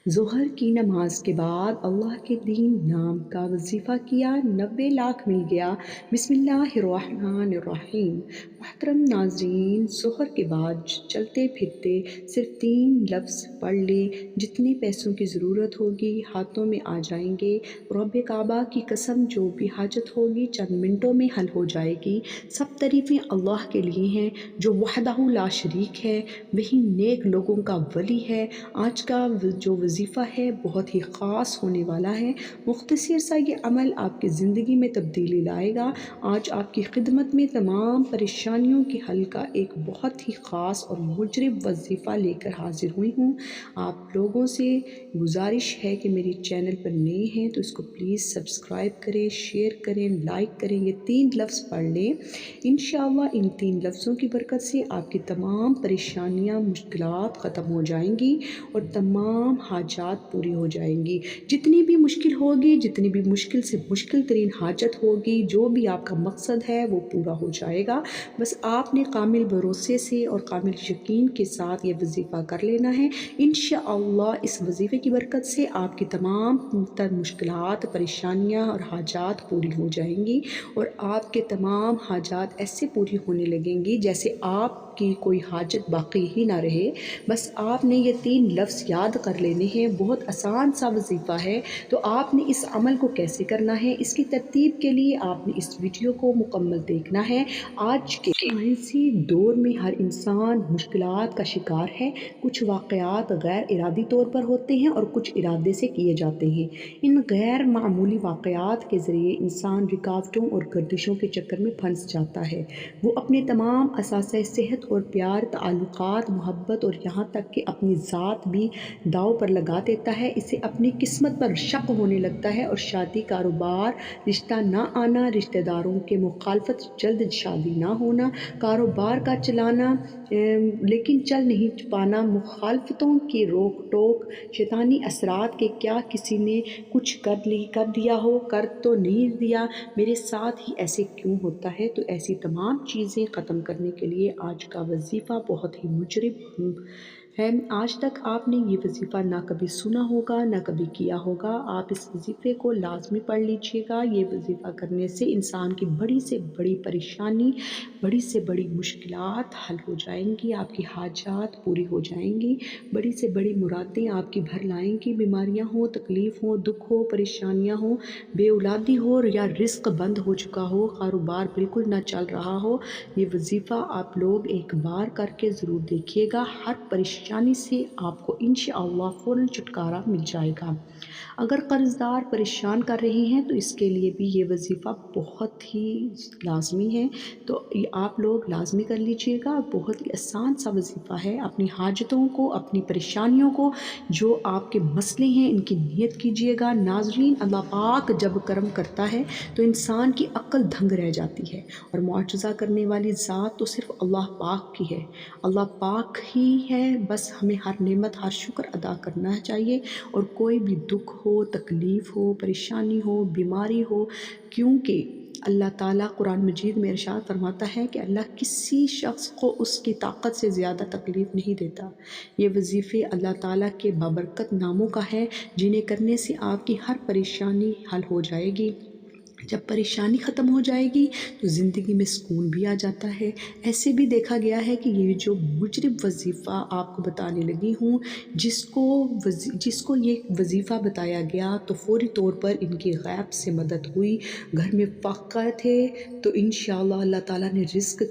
ظہر کی نماز کے بعد اللہ کے دین نام کا وظیفہ کیا، 90 لاکھ مل گیا۔ بسم اللہ الرحمن الرحیم۔ محترم ناظرین، ظہر کے بعد چلتے پھرتے صرف 3 لفظ پڑھ لیں، جتنے پیسوں کی ضرورت ہوگی ہاتھوں میں آ جائیں گے۔ رب کعبہ کی قسم، جو بھی حاجت ہوگی چند منٹوں میں حل ہو جائے گی۔ سب تعریفیں اللہ کے لیے ہیں جو وحدہ لا شریک ہے، وہی نیک لوگوں کا ولی ہے۔ آج کا جو وظیفہ ہے بہت ہی خاص ہونے والا ہے۔ مختصر سا یہ عمل آپ کی زندگی میں تبدیلی لائے گا۔ آج آپ کی خدمت میں تمام پریشانیوں کے حل کا ایک بہت ہی خاص اور مجرب وظیفہ لے کر حاضر ہوئی ہوں۔ آپ لوگوں سے گزارش ہے کہ میری چینل پر نئے ہیں تو اس کو پلیز سبسکرائب کریں، شیئر کریں، لائک کریں، یہ 3 لفظ پڑھ لیں۔ انشاءاللہ ان 3 لفظوں کی برکت سے آپ کی تمام پریشانیاں، مشکلات ختم ہو جائیں گی اور تمام حاجات پوری ہو جائیں گی۔ جتنی بھی مشکل ہوگی، جتنی بھی مشکل سے مشکل ترین حاجت ہوگی، جو بھی آپ کا مقصد ہے وہ پورا ہو جائے گا۔ بس آپ نے کامل بھروسے سے اور کامل یقین کے ساتھ یہ وظیفہ کر لینا ہے۔ انشاءاللہ اس وظیفے کی برکت سے آپ کی تمام تر مشکلات، پریشانیاں اور حاجات پوری ہو جائیں گی اور آپ کے تمام حاجات ایسے پوری ہونے لگیں گی جیسے آپ کی کوئی حاجت باقی ہی نہ رہے۔ بس آپ نے یہ 3 لفظ یاد کر لینے ہیں۔ بہت آسان سا وظیفہ ہے، تو آپ نے اس عمل کو کیسے کرنا ہے، اس کی ترتیب کے لیے آپ نے اس ویڈیو کو مکمل دیکھنا ہے۔ آج کے سائنسی دور میں ہر انسان مشکلات کا شکار ہے۔ کچھ واقعات غیر ارادی طور پر ہوتے ہیں اور کچھ ارادے سے کیے جاتے ہیں۔ ان غیر معمولی واقعات کے ذریعے انسان رکاوٹوں اور گردشوں کے چکر میں پھنس جاتا ہے۔ وہ اپنے تمام اثاثۂ صحت اور پیار، تعلقات، محبت اور یہاں تک کہ اپنی ذات بھی داؤ پر لگا دیتا ہے۔ اسے اپنی قسمت پر شک ہونے لگتا ہے اور شادی، کاروبار، رشتہ نہ آنا، رشتہ داروں کے مخالفت، جلد شادی نہ ہونا، کاروبار کا چلانا لیکن چل نہیں پانا، مخالفتوں کی روک ٹوک، شیطانی اثرات کے کیا کسی نے کچھ کر دیا ہو، کر تو نہیں دیا، میرے ساتھ ہی ایسے کیوں ہوتا ہے۔ تو ایسی تمام چیزیں ختم کرنے کے لیے آج کا وظیفہ بہت ہی مجرب ہے۔ آج تک آپ نے یہ وظیفہ نہ کبھی سنا ہوگا، نہ کبھی کیا ہوگا۔ آپ اس وظیفے کو لازمی پڑھ لیجیے گا۔ یہ وظیفہ کرنے سے انسان کی بڑی سے بڑی پریشانی، بڑی سے بڑی مشکلات حل ہو جائیں گی، آپ کی حاجات پوری ہو جائیں گی، بڑی سے بڑی مرادیں آپ کی بھر لائیں گی۔ بیماریاں ہوں، تکلیف ہو، دکھ ہو، پریشانیاں ہوں، بے اولادی ہو یا رزق بند ہو چکا ہو، کاروبار بالکل نہ چل رہا ہو، یہ وظیفہ آپ لوگ ایک بار کر کے ضرور دیکھیے گا۔ ہر پریشانی سے آپ کو انشاءاللہ فوراً چھٹکارا مل جائے گا۔ اگر قرض دار پریشان کر رہے ہیں تو اس کے لیے بھی یہ وظیفہ بہت ہی لازمی ہے، تو آپ لوگ لازمی کر لیجیے گا۔ بہت ہی آسان سا وظیفہ ہے۔ اپنی حاجتوں کو، اپنی پریشانیوں کو، جو آپ کے مسئلے ہیں، ان کی نیت کیجیے گا۔ ناظرین، اللہ پاک جب کرم کرتا ہے تو انسان کی عقل دھنگ رہ جاتی ہے، اور معجزہ کرنے والی ذات تو صرف اللہ پاک کی ہے، اللہ پاک ہی ہے۔ بس ہمیں ہر نعمت، ہر شکر ادا کرنا چاہیے، اور کوئی بھی دکھ ہو، تکلیف ہو، پریشانی ہو، بیماری ہو، کیونکہ اللہ تعالیٰ قرآن مجید میں ارشاد فرماتا ہے کہ اللہ کسی شخص کو اس کی طاقت سے زیادہ تکلیف نہیں دیتا۔ یہ وظیفے اللہ تعالیٰ کے بابرکت ناموں کا ہے، جنہیں کرنے سے آپ کی ہر پریشانی حل ہو جائے گی۔ جب پریشانی ختم ہو جائے گی تو زندگی میں سکون بھی آ جاتا ہے۔ ایسے بھی دیکھا گیا ہے کہ یہ جو مجرب وظیفہ آپ کو بتانے لگی ہوں، جس کو یہ وظیفہ بتایا گیا تو فوری طور پر ان کی غیب سے مدد ہوئی، گھر میں فاقہ تھے تو انشاءاللہ اللہ تعالیٰ نے رزق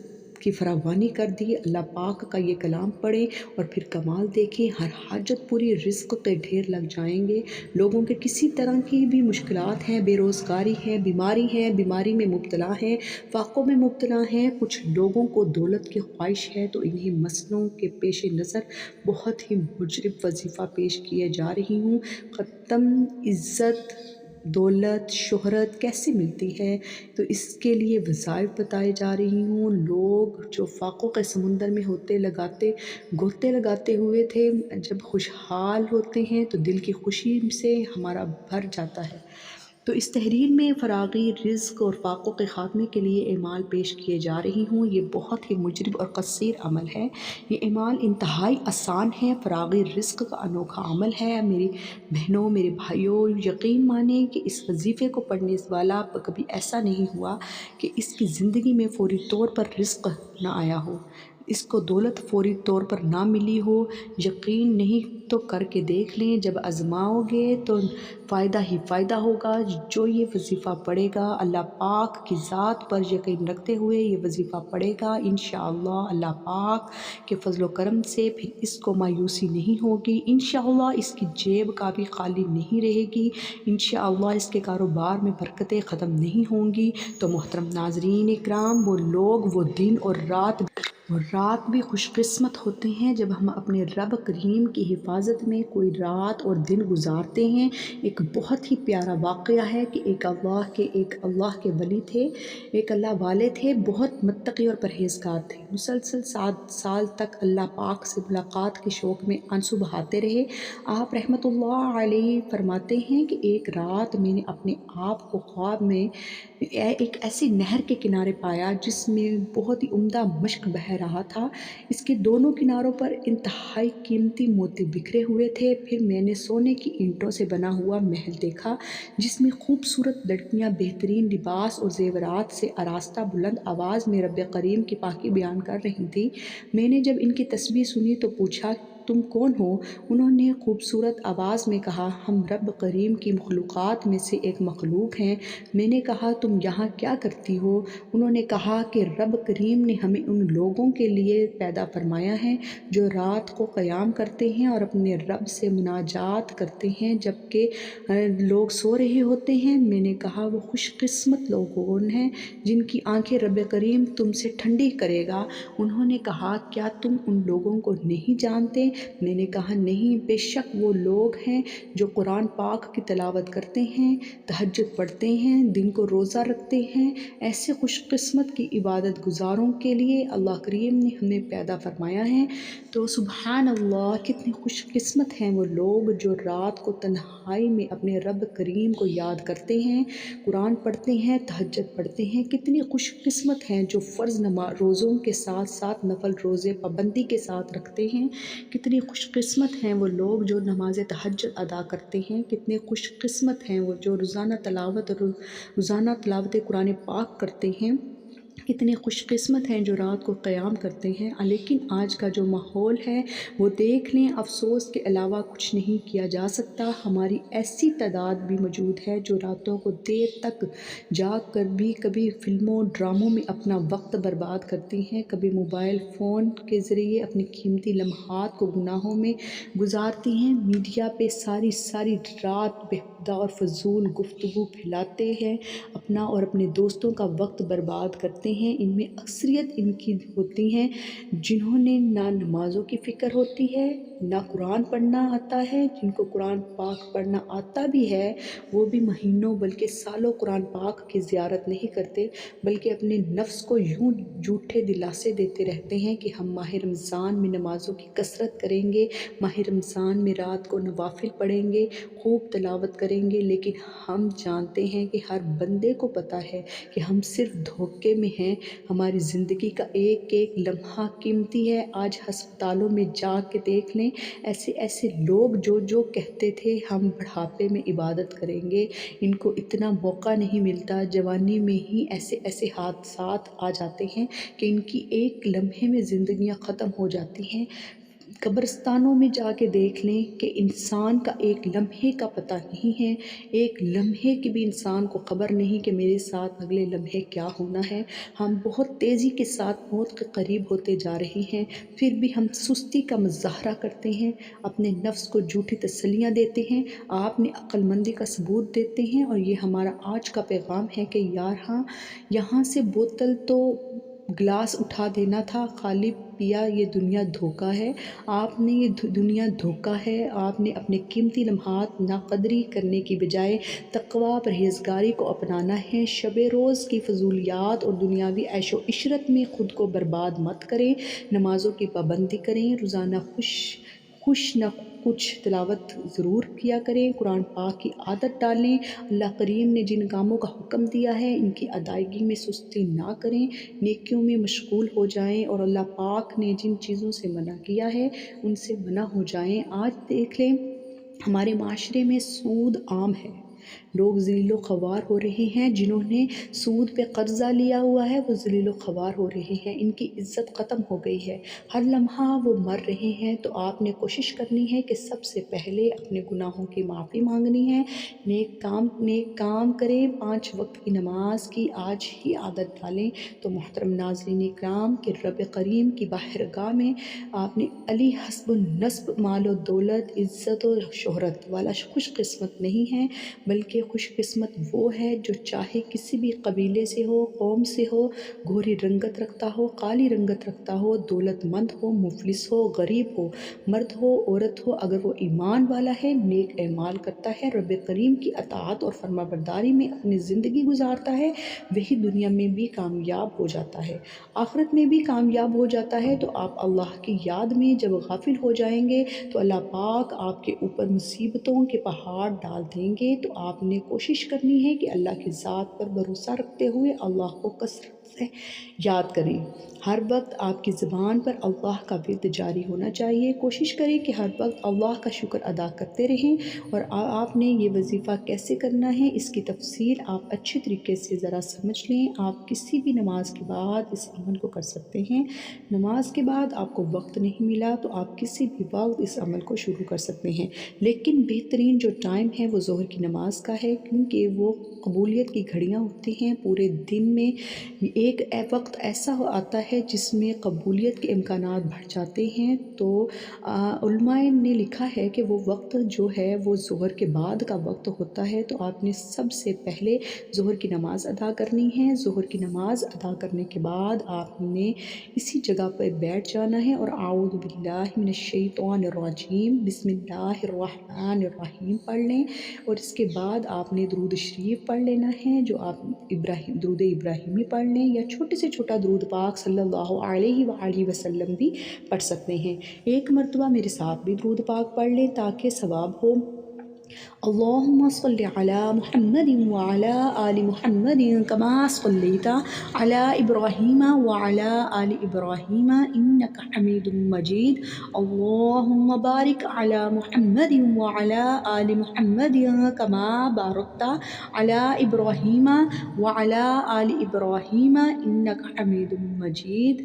کی فراوانی کر دی۔ اللہ پاک کا یہ کلام پڑھیں اور پھر کمال دیکھیں، ہر حاجت پوری، رزق کے ڈھیر لگ جائیں گے۔ لوگوں کے کسی طرح کی بھی مشکلات ہیں، بے روزگاری ہے، بیماری میں مبتلا ہیں، فاقوں میں مبتلا ہیں، کچھ لوگوں کو دولت کی خواہش ہے تو انہیں مسئلوں کے پیش نظر بہت ہی مجرب وظیفہ پیش کیے جا رہی ہوں۔ ختم عزت، دولت، شہرت کیسے ملتی ہے، تو اس کے لیے وظائف بتائے جا رہی ہوں۔ لوگ جو فاقوں کے سمندر میں گوتے لگاتے ہوئے تھے، جب خوشحال ہوتے ہیں تو دل کی خوشی سے ہمارا بھر جاتا ہے۔ تو اس تحریر میں فراغی رزق اور فاقوں کے خاتمے کے لیے اعمال پیش کیے جا رہی ہوں۔ یہ بہت ہی مجرب اور قصیر عمل ہے۔ یہ اعمال انتہائی آسان ہے۔ فراغی رزق کا انوکھا عمل ہے۔ میری بہنوں، میرے بھائیوں، یقین مانیں کہ اس وظیفے کو پڑھنے والا کبھی ایسا نہیں ہوا کہ اس کی زندگی میں فوری طور پر رزق نہ آیا ہو، اس کو دولت فوری طور پر نہ ملی ہو۔ یقین نہیں تو کر کے دیکھ لیں، جب آزماؤ گے تو فائدہ ہی فائدہ ہوگا۔ جو یہ وظیفہ پڑھے گا، اللہ پاک کی ذات پر یقین رکھتے ہوئے یہ وظیفہ پڑھے گا، انشاءاللہ اللہ پاک کے فضل و کرم سے پھر اس کو مایوسی نہیں ہوگی۔ انشاءاللہ اس کی جیب کبھی خالی نہیں رہے گی۔ انشاءاللہ اس کے کاروبار میں برکتیں ختم نہیں ہوں گی۔ تو محترم ناظرین اکرام، وہ لوگ وہ دن اور رات بھی خوش قسمت ہوتے ہیں جب ہم اپنے رب کریم کی حفاظت میں کوئی رات اور دن گزارتے ہیں۔ ایک بہت ہی پیارا واقعہ ہے کہ ایک اللہ کے ولی تھے، ایک اللہ والے تھے، بہت متقی اور پرہیزگار تھے۔ مسلسل 7 سال تک اللہ پاک سے ملاقات کے شوق میں آنسو بہاتے رہے۔ آپ رحمۃ اللہ علیہ فرماتے ہیں کہ ایک رات میں نے اپنے آپ کو خواب میں ایک ایسی نہر کے کنارے پایا جس میں بہت ہی عمدہ مشک بہہ رہا تھا۔ اس کے دونوں کناروں پر انتہائی قیمتی موتی بکھرے ہوئے تھے۔ پھر میں نے سونے کی اینٹوں سے بنا ہوا محل دیکھا جس میں خوبصورت لڑکیاں بہترین لباس اور زیورات سے آراستہ بلند آواز میں رب کریم کی پاکی بیان کر رہی تھیں۔ میں نے جب ان کی تسبیح سنی تو پوچھا، تم کون ہو؟ انہوں نے خوبصورت آواز میں کہا، ہم رب کریم کی مخلوقات میں سے ایک مخلوق ہیں۔ میں نے کہا، تم یہاں کیا کرتی ہو؟ انہوں نے کہا کہ رب کریم نے ہمیں ان لوگوں کے لیے پیدا فرمایا ہے جو رات کو قیام کرتے ہیں اور اپنے رب سے مناجات کرتے ہیں جبکہ لوگ سو رہے ہوتے ہیں۔ میں نے کہا، وہ خوش قسمت لوگ ہیں جن کی آنکھیں رب کریم تم سے ٹھنڈی کرے گا۔ انہوں نے کہا، کیا تم ان لوگوں کو نہیں جانتے؟ میں نے کہا، نہیں، بے شک وہ لوگ ہیں جو قرآن پاک کی تلاوت کرتے ہیں، تہجد پڑھتے ہیں، دن کو روزہ رکھتے ہیں۔ ایسے خوش قسمت کی عبادت گزاروں کے لیے اللہ کریم نے ہمیں پیدا فرمایا ہے۔ تو سبحان اللہ، کتنے خوش قسمت ہیں وہ لوگ جو رات کو تنہائی میں اپنے رب کریم کو یاد کرتے ہیں، قرآن پڑھتے ہیں، تہجد پڑھتے ہیں۔ کتنی خوش قسمت ہیں جو فرض روزوں کے ساتھ ساتھ نفل روزے پابندی کے ساتھ رکھتے ہیں۔ کتنی خوش قسمت ہیں وہ لوگ جو نماز تہجد ادا کرتے ہیں۔ کتنے خوش قسمت ہیں وہ جو روزانہ تلاوت قرآن پاک کرتے ہیں۔ کتنے خوش قسمت ہیں جو رات کو قیام کرتے ہیں۔ لیکن آج کا جو ماحول ہے وہ دیکھ لیں، افسوس کے علاوہ کچھ نہیں کیا جا سکتا۔ ہماری ایسی تعداد بھی موجود ہے جو راتوں کو دیر تک جاگ کر بھی کبھی فلموں ڈراموں میں اپنا وقت برباد کرتی ہیں، کبھی موبائل فون کے ذریعے اپنی قیمتی لمحات کو گناہوں میں گزارتی ہیں، میڈیا پہ ساری رات بےہودہ اور فضول گفتگو پھیلاتے ہیں، اپنا اور اپنے دوستوں کا وقت برباد کرتے ہیں۔ ان میں اکثریت ان کی ہوتی ہیں جنہوں نے نہ نمازوں کی فکر ہوتی ہے، نہ قرآن پڑھنا آتا ہے۔ جن کو قرآن پاک پڑھنا آتا بھی ہے وہ بھی مہینوں بلکہ سالوں قرآن پاک کی زیارت نہیں کرتے، بلکہ اپنے نفس کو یوں جھوٹے دلاسے دیتے رہتے ہیں کہ ہم ماہ رمضان میں نمازوں کی کثرت کریں گے، ماہ رمضان میں رات کو نوافل پڑھیں گے، خوب تلاوت کریں گے۔ لیکن ہم جانتے ہیں کہ ہر بندے کو پتہ ہے کہ ہم صرف دھوکے میں ہیں۔ ہماری زندگی کا ایک ایک لمحہ قیمتی ہے۔ آج ہسپتالوں میں جا کے دیکھ لیں، ایسے لوگ جو کہتے تھے ہم بڑھاپے میں عبادت کریں گے، ان کو اتنا موقع نہیں ملتا، جوانی میں ہی ایسے حادثات آ جاتے ہیں کہ ان کی ایک لمحے میں زندگیاں ختم ہو جاتی ہیں۔ قبرستانوں میں جا کے دیکھ لیں کہ انسان کا ایک لمحے کا پتہ نہیں ہے، ایک لمحے کی بھی انسان کو خبر نہیں کہ میرے ساتھ اگلے لمحے کیا ہونا ہے۔ ہم بہت تیزی کے ساتھ موت کے قریب ہوتے جا رہے ہیں، پھر بھی ہم سستی کا مظاہرہ کرتے ہیں، اپنے نفس کو جھوٹی تسلیاں دیتے ہیں، آپ نے عقل مندی کا ثبوت دیتے ہیں۔ اور یہ ہمارا آج کا پیغام ہے کہ یہاں سے بوتل تو گلاس اٹھا دینا تھا، خالی پیا، یہ دنیا دھوکہ ہے۔ آپ نے یہ دنیا دھوکہ ہے۔ آپ نے اپنے قیمتی لمحات ناقدری کرنے کی بجائے تقویٰ پرہیزگاری کو اپنانا ہے۔ شب روز کی فضولیات اور دنیاوی عیش و عشرت میں خود کو برباد مت کریں، نمازوں کی پابندی کریں، روزانہ کچھ تلاوت ضرور کیا کریں، قرآن پاک کی عادت ڈالیں۔ اللہ کریم نے جن کاموں کا حکم دیا ہے ان کی ادائیگی میں سستی نہ کریں، نیکیوں میں مشغول ہو جائیں، اور اللہ پاک نے جن چیزوں سے منع کیا ہے ان سے منع ہو جائیں۔ آج دیکھ لیں ہمارے معاشرے میں سود عام ہے، لوگ ذلیل و خوار ہو رہے ہیں، جنہوں نے سود پہ قرضہ لیا ہوا ہے وہ ذلیل و خوار ہو رہے ہیں، ان کی عزت ختم ہو گئی ہے، ہر لمحہ وہ مر رہے ہیں۔ تو آپ نے کوشش کرنی ہے کہ سب سے پہلے اپنے گناہوں کی معافی مانگنی ہے، نیک کام کریں، 5 وقت کی نماز کی آج ہی عادت ڈالیں۔ تو محترم ناظرین اکرام کہ رب کریم کی بارگاہ میں آپ نے علی حسب النسب مال و دولت عزت و شہرت والا خوش قسمت نہیں ہے، بلکہ خوش قسمت وہ ہے جو چاہے کسی بھی قبیلے سے ہو، قوم سے ہو، گہری رنگت رکھتا ہو، کالی رنگت رکھتا ہو، دولت مند ہو، مفلس ہو، غریب ہو، مرد ہو، عورت ہو، اگر وہ ایمان والا ہے، نیک اعمال کرتا ہے، رب کریم کی اطاعت اور فرما برداری میں اپنی زندگی گزارتا ہے، وہی دنیا میں بھی کامیاب ہو جاتا ہے، آخرت میں بھی کامیاب ہو جاتا ہے۔ تو آپ اللہ کی یاد میں جب غافل ہو جائیں گے تو اللہ پاک آپ کے اوپر مصیبتوں کے پہاڑ ڈال دیں گے۔ تو آپ نے کوشش کرنی ہے کہ اللہ کی ذات پر بھروسہ رکھتے ہوئے اللہ کو کثرت سے یاد کریں، ہر وقت آپ کی زبان پر اللہ کا ورد جاری ہونا چاہیے، کوشش کریں کہ ہر وقت اللہ کا شکر ادا کرتے رہیں۔ اور آپ نے یہ وظیفہ کیسے کرنا ہے اس کی تفصیل آپ اچھے طریقے سے ذرا سمجھ لیں۔ آپ کسی بھی نماز کے بعد اس عمل کو کر سکتے ہیں، نماز کے بعد آپ کو وقت نہیں ملا تو آپ کسی بھی وقت اس عمل کو شروع کر سکتے ہیں، لیکن بہترین جو ٹائم ہے وہ ظہر کی نماز کا ہے، کیونکہ وہ قبولیت کی گھڑیاں ہوتی ہیں۔ پورے دن میں ایک وقت ایسا آتا ہے جس میں قبولیت کے امکانات بڑھ جاتے ہیں، تو علماء نے لکھا ہے کہ وہ وقت جو ہے وہ ظہر کے بعد کا وقت ہوتا ہے۔ تو آپ نے سب سے پہلے ظہر کی نماز ادا کرنی ہے، ظہر کی نماز ادا کرنے کے بعد آپ نے اسی جگہ پر بیٹھ جانا ہے اور اعوذ باللہ من الشیطان الرجیم بسم اللہ الرحمن الرحیم پڑھ لیں، اور اس کے بعد آپ نے درود شریف پڑھ لینا ہے، جو آپ درود ابراہیمی پڑھ لیں، یا چھوٹے سے چھوٹا درود پاک صلی اللہ علیہ وآلہ وسلم بھی پڑھ سکتے ہیں۔ ایک مرتبہ میرے ساتھ بھی درود پاک پڑھ لیں تاکہ ثواب ہو۔ اللہم صل علی محمد وعلی آل محمد کما صلیت علی ابراہیم وعلی آل ابراہیم انک حمید مجید، اللہم بارک علی محمد وعلی آل محمد کما بارکت علی ابراہیم وعلی آل ابراہیم انک حمید مجید۔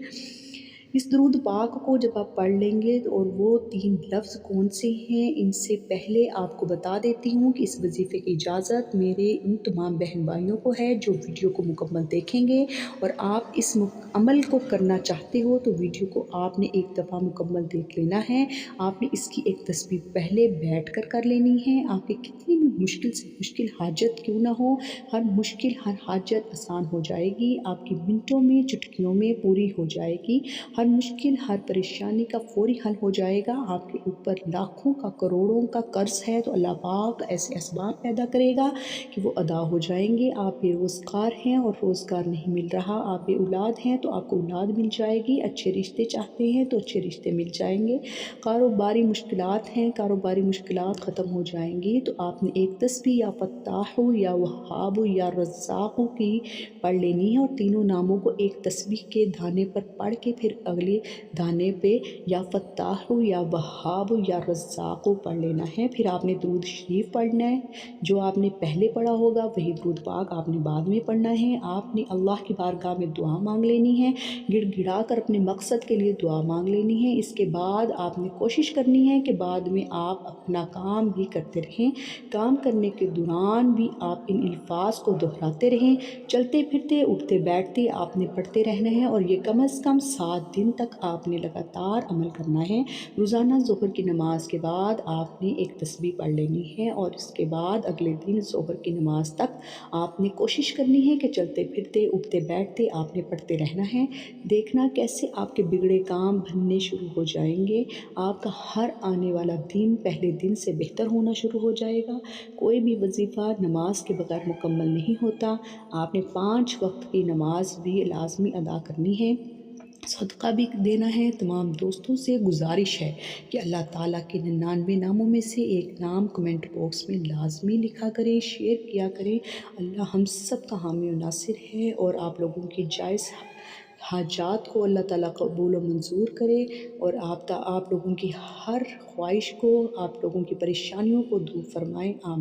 اس درود پاک کو جب آپ پڑھ لیں گے اور وہ 3 لفظ کون سے ہیں، ان سے پہلے آپ کو بتا دیتی ہوں کہ اس وظیفے کی اجازت میرے ان تمام بہن بھائیوں کو ہے جو ویڈیو کو مکمل دیکھیں گے، اور آپ اس عمل کو کرنا چاہتے ہو تو ویڈیو کو آپ نے ایک دفعہ مکمل دیکھ لینا ہے۔ آپ نے اس کی ایک تصویر پہلے بیٹھ کر لینی ہے، آپ کی کتنی بھی مشکل سے مشکل حاجت کیوں نہ ہو، ہر مشکل ہر حاجت آسان ہو جائے گی، آپ کی منٹوں میں چٹکیوں میں پوری ہو جائے گی، ہر مشکل ہر پریشانی کا فوری حل ہو جائے گا۔ آپ کے اوپر لاکھوں کا کروڑوں کا قرض ہے تو اللہ پاک ایسے اسباب پیدا کرے گا کہ وہ ادا ہو جائیں گے۔ آپ بے روزگار ہیں اور روزگار نہیں مل رہا، آپ بے اولاد ہیں تو آپ کو اولاد مل جائے گی، اچھے رشتے چاہتے ہیں تو اچھے رشتے مل جائیں گے، کاروباری مشکلات ہیں کاروباری مشکلات ختم ہو جائیں گی۔ تو آپ نے ایک تسبیح یا فتاح یا وہاب یا رزاق کی پڑھ لینی ہے، اور تینوں ناموں کو ایک تسبیح کے دانے پر پڑھ کے پھر اگلے دانے پہ یا فتاح یا وہاب یا رزاق پڑھ لینا ہے۔ پھر آپ نے درود شریف پڑھنا ہے، جو آپ نے پہلے پڑھا ہوگا وہی درود پاک آپ نے بعد میں پڑھنا ہے۔ آپ نے اللہ کی بارگاہ میں دعا مانگ لینی ہے، گڑ گڑا کر اپنے مقصد کے لیے دعا مانگ لینی ہے۔ اس کے بعد آپ نے کوشش کرنی ہے کہ بعد میں آپ اپنا کام بھی کرتے رہیں، کام کرنے کے دوران بھی آپ ان الفاظ کو دہراتے رہیں، چلتے پھرتے اٹھتے بیٹھتے آپ نے پڑھتے رہنا ہے، اور یہ کم از کم 7 دن تک آپ نے لگاتار عمل کرنا ہے۔ روزانہ ظہر کی نماز کے بعد آپ نے ایک تسبیح پڑھ لینی ہے، اور اس کے بعد اگلے دن ظہر کی نماز تک آپ نے کوشش کرنی ہے کہ چلتے پھرتے اٹھتے بیٹھتے آپ نے پڑھتے رہنا ہے۔ دیکھنا کیسے آپ کے بگڑے کام بننے شروع ہو جائیں گے، آپ کا ہر آنے والا دن پہلے دن سے بہتر ہونا شروع ہو جائے گا۔ کوئی بھی وظیفہ نماز کے بغیر مکمل نہیں ہوتا، آپ نے 5 وقت کی نماز بھی لازمی ادا کرنی ہے۔ صدقہ بھی دینا ہے۔ تمام دوستوں سے گزارش ہے کہ اللہ تعالیٰ کے 99 ناموں میں سے ایک نام کمنٹ باکس میں لازمی لکھا کریں، شیئر کیا کریں۔ اللہ ہم سب کا حامی و ناصر ہے، اور آپ لوگوں کی جائز حاجات کو اللہ تعالیٰ قبول و منظور کرے، اور آپ لوگوں کی ہر خواہش کو، آپ لوگوں کی پریشانیوں کو دور فرمائیں، آمین۔